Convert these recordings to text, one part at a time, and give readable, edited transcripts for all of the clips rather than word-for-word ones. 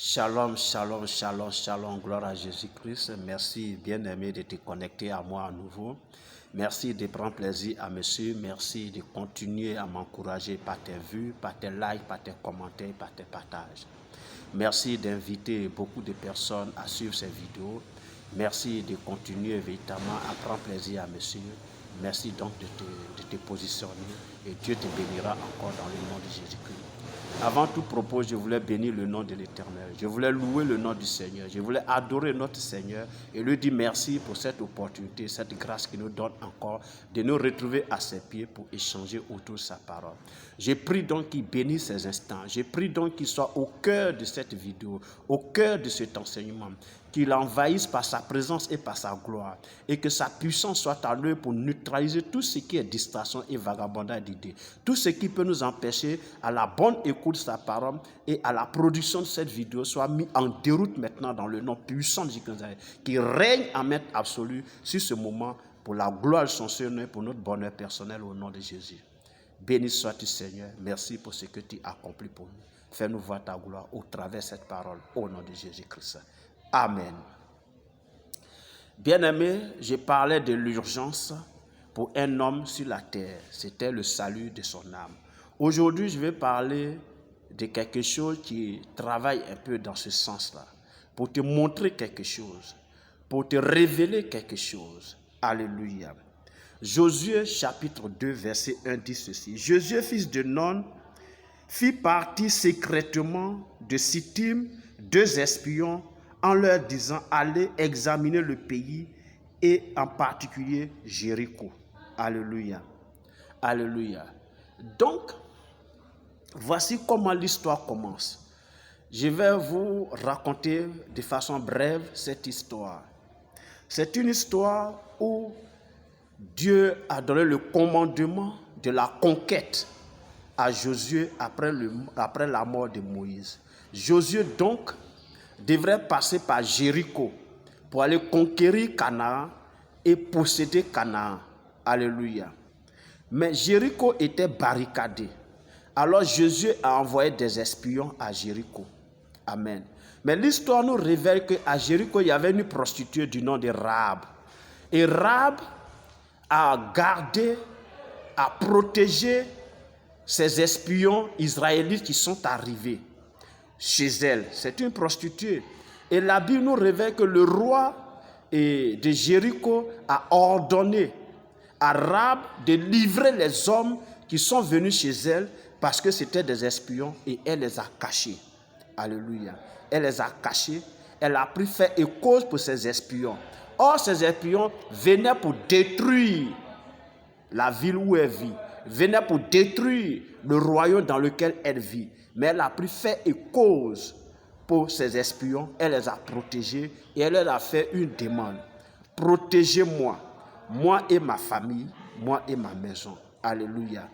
Shalom, shalom, shalom, shalom, gloire à Jésus-Christ. Merci, bien-aimé, de te connecter à moi à nouveau. Merci de prendre plaisir à me suivre. Merci de continuer à m'encourager par tes vues, par tes likes, par tes commentaires, par tes partages. Merci d'inviter beaucoup de personnes à suivre ces vidéos. Merci de continuer véritablement à prendre plaisir à me suivre. Merci donc de te positionner et Dieu te bénira encore dans le nom de Jésus-Christ. Avant tout propos, je voulais bénir le nom de l'Éternel. Je voulais louer le nom du Seigneur. Je voulais adorer notre Seigneur et lui dire merci pour cette opportunité, cette grâce qu'il nous donne encore de nous retrouver à ses pieds pour échanger autour de sa parole. Je prie donc qu'il bénisse ces instants. Je prie donc qu'il soit au cœur de cette vidéo, au cœur de cet enseignement, qu'il envahisse par sa présence et par sa gloire, et que sa puissance soit à l'œuvre pour neutraliser tout ce qui est distraction et vagabondage d'idées, tout ce qui peut nous empêcher à la bonne écoute de sa parole et à la production de cette vidéo soit mis en déroute maintenant dans le nom puissant de Jésus-Christ, qui règne en maître absolu sur ce moment pour la gloire de son Seigneur, pour notre bonheur personnel au nom de Jésus. Béni sois-tu Seigneur, merci pour ce que tu as accompli pour nous. Fais-nous voir ta gloire au travers de cette parole au nom de Jésus-Christ. Amen. Bien-aimé, je parlais de l'urgence pour un homme sur la terre. C'était le salut de son âme. Aujourd'hui, je vais parler de quelque chose qui travaille un peu dans ce sens-là, pour te montrer quelque chose, pour te révéler quelque chose. Alléluia. Josué chapitre 2, verset 1 dit ceci. Josué, fils de Nun, fit partir secrètement de Sittim 2 espions en leur disant, allez examiner le pays et en particulier Jéricho. Alléluia. Alléluia. Donc, voici comment l'histoire commence. Je vais vous raconter de façon brève cette histoire. C'est une histoire où Dieu a donné le commandement de la conquête à Josué après la mort de Moïse. Josué donc devrait passer par Jéricho pour aller conquérir Canaan et posséder Canaan. Alléluia. Mais Jéricho était barricadé. Alors Josué a envoyé des espions à Jéricho. Amen. Mais l'histoire nous révèle qu'à Jéricho, il y avait une prostituée du nom de Rahab. Et Rahab a gardé, a protégé ces espions israélites qui sont arrivés chez elle. C'est une prostituée. Et la Bible nous révèle que le roi de Jéricho a ordonné à Rahab de livrer les hommes qui sont venus chez elle parce que c'était des espions et elle les a cachés. Alléluia. Elle les a cachés. Elle a pris fait et cause pour ces espions. Or, ces espions venaient pour détruire la ville où elle vit, venaient pour détruire le royaume dans lequel elle vit. Mais elle a pris fait et cause pour ces espions. Elle les a protégés et elle leur a fait une demande. Protégez-moi, moi et ma famille, moi et ma maison. Alléluia.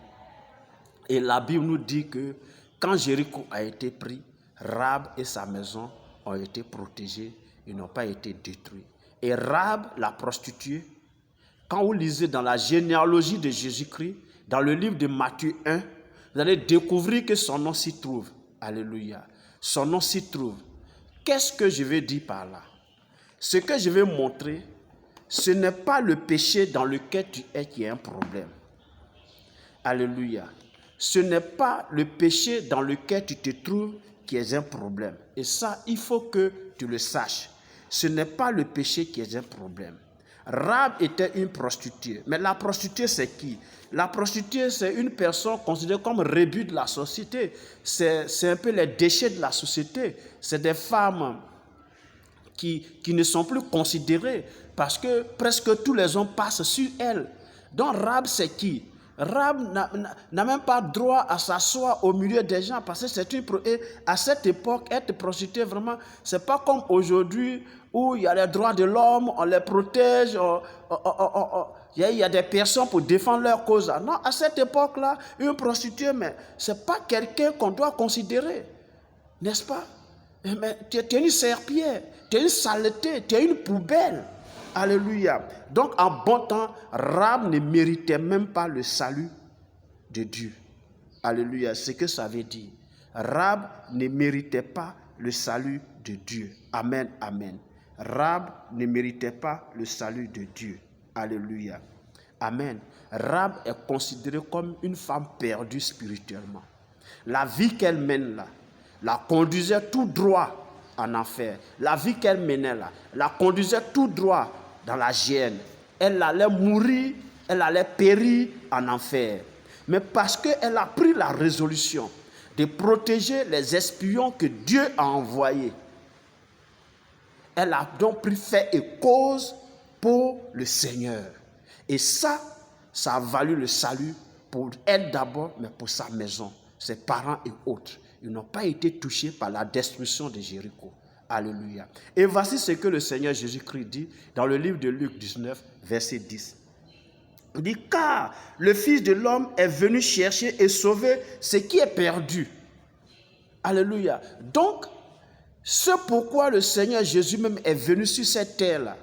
Et la Bible nous dit que quand Jéricho a été pris, Rahab et sa maison ont été protégés et n'ont pas été détruits. Et Rahab, la prostituée, quand vous lisez dans la généalogie de Jésus-Christ, dans le livre de Matthieu 1, vous allez découvrir que son nom s'y trouve. Alléluia. Son nom s'y trouve. Qu'est-ce que je vais dire par là? Ce que je vais montrer, ce n'est pas le péché dans lequel tu es qui est un problème. Alléluia. Ce n'est pas le péché dans lequel tu te trouves qui est un problème. Et ça, il faut que tu le saches. Ce n'est pas le péché qui est un problème. Rahab était une prostituée. Mais la prostituée, c'est qui? La prostituée, c'est une personne considérée comme rebut de la société. C'est un peu les déchets de la société. C'est des femmes qui ne sont plus considérées parce que presque tous les hommes passent sur elles. Donc Rahab, c'est qui? Rahab n'a même pas droit à s'asseoir au milieu des gens parce que c'est une et à cette époque, être prostituée, vraiment, c'est pas comme aujourd'hui où il y a les droits de l'homme, on les protège, il y a des personnes pour défendre leur cause. Non, à cette époque-là, une prostituée, mais c'est pas quelqu'un qu'on doit considérer, n'est-ce pas? Mais tu es une serpillière, tu es une saleté, tu es une poubelle. Alléluia. Donc, en bon temps, Rahab ne méritait même pas le salut de Dieu. Alléluia. C'est ce que ça veut dire. Rahab ne méritait pas le salut de Dieu. Amen, amen. Rahab ne méritait pas le salut de Dieu. Alléluia. Amen. Rahab est considérée comme une femme perdue spirituellement. La vie qu'elle mène là, la conduisait tout droit en enfer. La vie qu'elle menait là, la conduisait tout droit dans la géhenne. Elle allait mourir, elle allait périr en enfer. Mais parce qu'elle a pris la résolution de protéger les espions que Dieu a envoyés, elle a donc pris fait et cause pour le Seigneur. Et ça a valu le salut pour elle d'abord, mais pour sa maison, ses parents et autres. Ils n'ont pas été touchés par la destruction de Jéricho. Alléluia. Et voici ce que le Seigneur Jésus-Christ dit dans le livre de Luc 19, verset 10. Il dit, car le Fils de l'homme est venu chercher et sauver ce qui est perdu. Alléluia. Donc, ce pourquoi le Seigneur Jésus même est venu sur cette terre-là,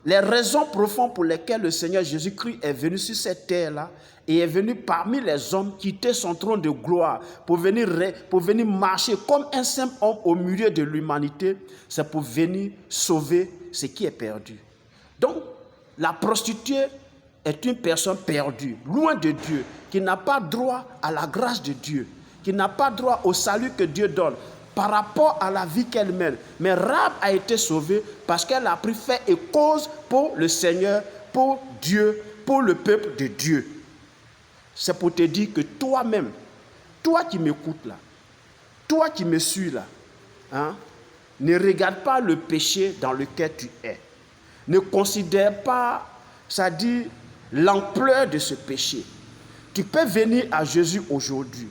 les raisons profondes pour lesquelles le Seigneur Jésus-Christ est venu sur cette terre-là et est venu parmi les hommes quitter son trône de gloire pour venir marcher comme un simple homme au milieu de l'humanité, c'est pour venir sauver ce qui est perdu. Donc, la prostituée est une personne perdue, loin de Dieu, qui n'a pas droit à la grâce de Dieu, qui n'a pas droit au salut que Dieu donne par rapport à la vie qu'elle mène. Mais Rahab a été sauvée parce qu'elle a pris fait et cause pour le Seigneur, pour Dieu, pour le peuple de Dieu. C'est pour te dire que toi-même, toi qui m'écoutes là, toi qui me suis là, ne regarde pas le péché dans lequel tu es. Ne considère pas, ça dit, l'ampleur de ce péché. Tu peux venir à Jésus aujourd'hui,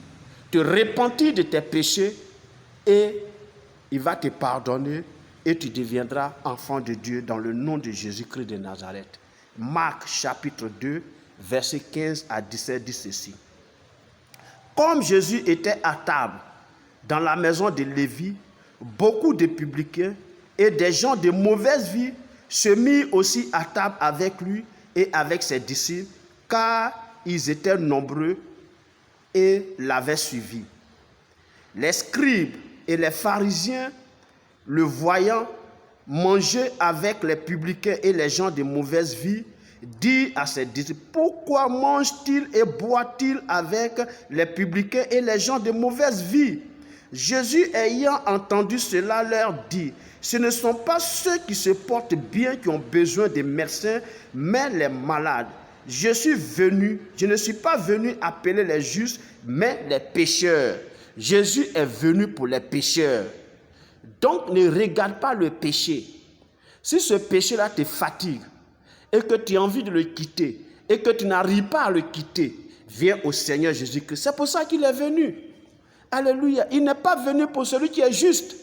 te repentir de tes péchés et il va te pardonner et tu deviendras enfant de Dieu dans le nom de Jésus-Christ de Nazareth. Marc chapitre 2, verset 15 à 17 dit ceci. Comme Jésus était à table dans la maison de Lévi, beaucoup de publicains et des gens de mauvaise vie se mirent aussi à table avec lui et avec ses disciples, car ils étaient nombreux et l'avaient suivi. Les scribes et les pharisiens, le voyant manger avec les publicains et les gens de mauvaise vie, dit à ses disciples, pourquoi mange-t-il et boit-il avec les publicains et les gens de mauvaise vie? Jésus, ayant entendu cela, leur dit, ce ne sont pas ceux qui se portent bien qui ont besoin de médecins, mais les malades. Je ne suis pas venu appeler les justes, mais les pécheurs. Jésus est venu pour les pécheurs. Donc ne regarde pas le péché. Si ce péché-là te fatigue et que tu as envie de le quitter et que tu n'arrives pas à le quitter, viens au Seigneur Jésus-Christ. C'est pour ça qu'il est venu. Alléluia. Il n'est pas venu pour celui qui est juste.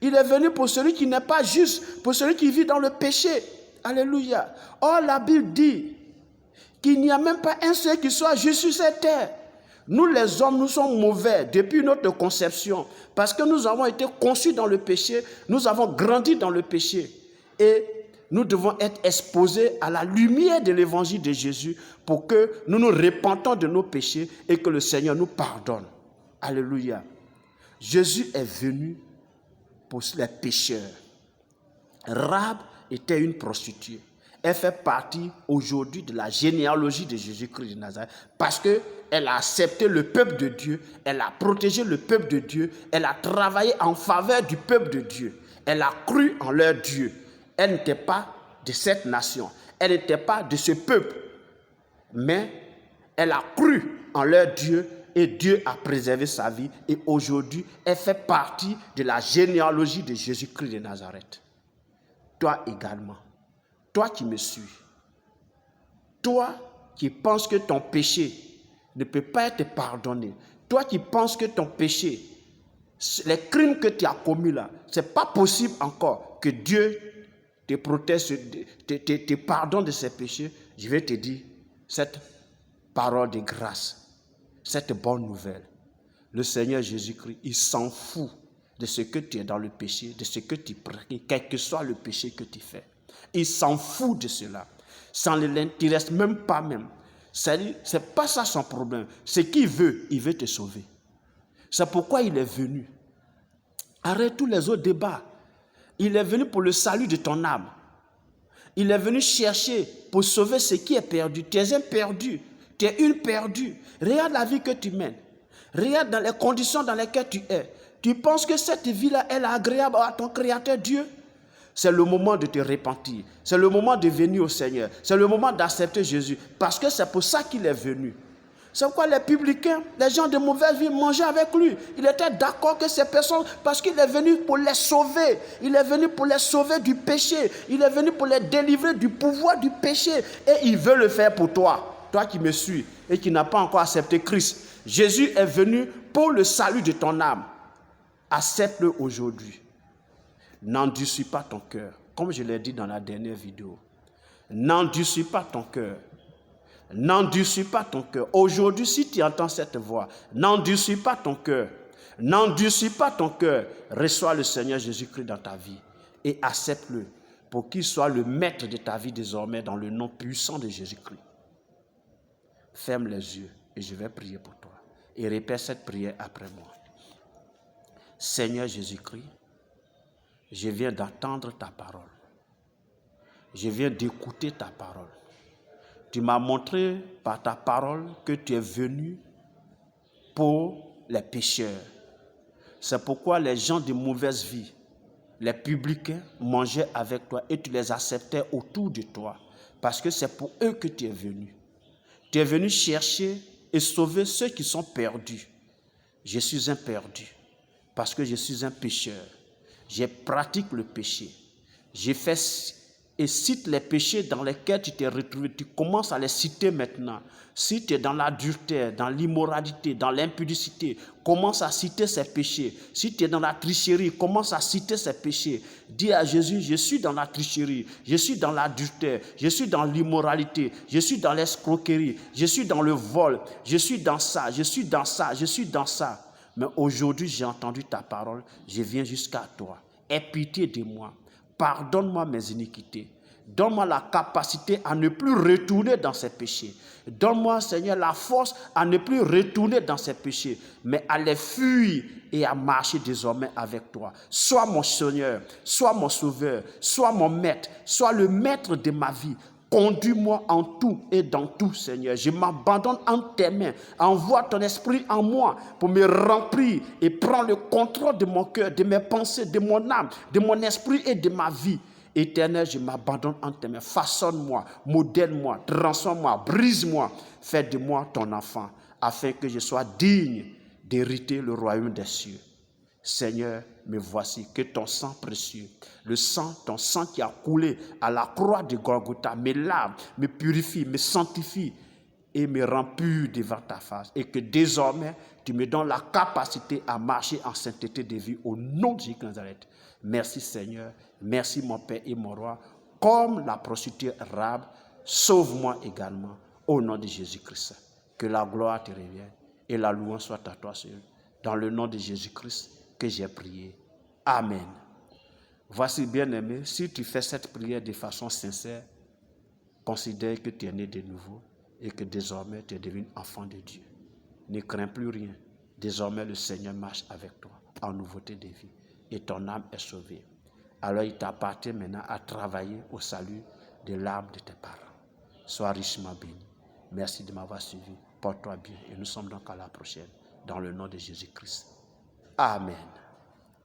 Il est venu pour celui qui n'est pas juste, pour celui qui vit dans le péché. Alléluia. Or, la Bible dit qu'il n'y a même pas un seul qui soit juste sur cette terre. Nous, les hommes, nous sommes mauvais depuis notre conception. Parce que nous avons été conçus dans le péché, nous avons grandi dans le péché. Et nous devons être exposés à la lumière de l'évangile de Jésus pour que nous nous repentons de nos péchés et que le Seigneur nous pardonne. Alléluia. Jésus est venu pour les pécheurs. Rahab était une prostituée. Elle fait partie aujourd'hui de la généalogie de Jésus-Christ de Nazareth parce qu'elle a accepté le peuple de Dieu, elle a protégé le peuple de Dieu, elle a travaillé en faveur du peuple de Dieu, elle a cru en leur Dieu. Elle n'était pas de cette nation, elle n'était pas de ce peuple, mais elle a cru en leur Dieu et Dieu a préservé sa vie et aujourd'hui, elle fait partie de la généalogie de Jésus-Christ de Nazareth. Toi également. Toi qui me suis, toi qui penses que ton péché ne peut pas être pardonné, toi qui penses que ton péché, les crimes que tu as commis là, ce n'est pas possible encore que Dieu te protège, te pardonne de ces péchés, je vais te dire cette parole de grâce, cette bonne nouvelle. Le Seigneur Jésus-Christ, il s'en fout de ce que tu es dans le péché, de ce que tu pratiques, quel que soit le péché que tu fais. Il s'en fout de cela. Ça ne l'intéresse même pas même. C'est pas ça son problème. Ce qu'il veut, il veut te sauver. C'est pourquoi il est venu. Arrête tous les autres débats. Il est venu pour le salut de ton âme. Il est venu chercher pour sauver ce qui est perdu. Tu es un perdu. Tu es une perdue. Regarde la vie que tu mènes. Regarde dans les conditions dans lesquelles tu es. Tu penses que cette vie-là, elle est agréable à ton Créateur Dieu? C'est le moment de te repentir. C'est le moment de venir au Seigneur. C'est le moment d'accepter Jésus. Parce que c'est pour ça qu'il est venu. C'est pourquoi les publicains, les gens de mauvaise vie mangeaient avec lui. Il était d'accord que ces personnes, parce qu'il est venu pour les sauver. Il est venu pour les sauver du péché. Il est venu pour les délivrer du pouvoir du péché. Et il veut le faire pour toi. Toi qui me suis et qui n'as pas encore accepté Christ. Jésus est venu pour le salut de ton âme. Accepte-le aujourd'hui. N'endurcis pas ton cœur. Comme je l'ai dit dans la dernière vidéo. N'endurcis pas ton cœur. N'endurcis pas ton cœur. Aujourd'hui, si tu entends cette voix, n'endurcis pas ton cœur. N'endurcis pas ton cœur. Reçois le Seigneur Jésus-Christ dans ta vie et accepte-le pour qu'il soit le maître de ta vie désormais dans le nom puissant de Jésus-Christ. Ferme les yeux et je vais prier pour toi. Et répète cette prière après moi. Seigneur Jésus-Christ, je viens d'entendre ta parole. Je viens d'écouter ta parole. Tu m'as montré par ta parole que tu es venu pour les pécheurs. C'est pourquoi les gens de mauvaise vie, les publicains, mangeaient avec toi et tu les acceptais autour de toi. Parce que c'est pour eux que tu es venu. Tu es venu chercher et sauver ceux qui sont perdus. Je suis un perdu parce que je suis un pécheur. Je pratique le péché. J'ai fait et cite les péchés dans lesquels tu t'es retrouvé. Tu commences à les citer maintenant. Si tu es dans l'adultère, dans l'immoralité, dans l'impudicité, commence à citer ces péchés. Si tu es dans la tricherie, commence à citer ces péchés. Dis à Jésus, je suis dans la tricherie, je suis dans l'adultère, je suis dans l'immoralité, je suis dans l'escroquerie, je suis dans le vol, je suis dans ça, je suis dans ça, je suis dans ça. Mais aujourd'hui, j'ai entendu ta parole, je viens jusqu'à toi. Aie pitié de moi. Pardonne-moi mes iniquités. Donne-moi la capacité à ne plus retourner dans ces péchés. Donne-moi, Seigneur, la force à ne plus retourner dans ces péchés, mais à les fuir et à marcher désormais avec toi. Sois mon Seigneur, sois mon Sauveur, sois mon Maître, sois le Maître de ma vie. Conduis-moi en tout et dans tout, Seigneur. Je m'abandonne en tes mains. Envoie ton esprit en moi pour me remplir et prendre le contrôle de mon cœur, de mes pensées, de mon âme, de mon esprit et de ma vie. Éternel, je m'abandonne en tes mains. Façonne-moi, modèle-moi, transforme-moi, brise-moi. Fais de moi ton enfant, afin que je sois digne d'hériter le royaume des cieux. Seigneur, me voici, que ton sang précieux, ton sang qui a coulé à la croix de Golgotha, me lave, me purifie, me sanctifie et me rend pur devant ta face. Et que désormais, tu me donnes la capacité à marcher en sainteté de vie au nom de Jésus de Nazareth. Merci Seigneur, merci mon Père et mon Roi. Comme la prostituée arabe, sauve-moi également au nom de Jésus-Christ. Que la gloire te revienne et la louange soit à toi seul. Dans le nom de Jésus-Christ que j'ai prié. Amen. Voici, bien-aimé, si tu fais cette prière de façon sincère, considère que tu es né de nouveau et que désormais tu es devenu enfant de Dieu. Ne crains plus rien. Désormais, le Seigneur marche avec toi en nouveauté de vie et ton âme est sauvée. Alors, il t'appartient maintenant à travailler au salut de l'âme de tes parents. Sois richement béni. Merci de m'avoir suivi. Porte-toi bien et nous sommes donc à la prochaine. Dans le nom de Jésus-Christ. Amen.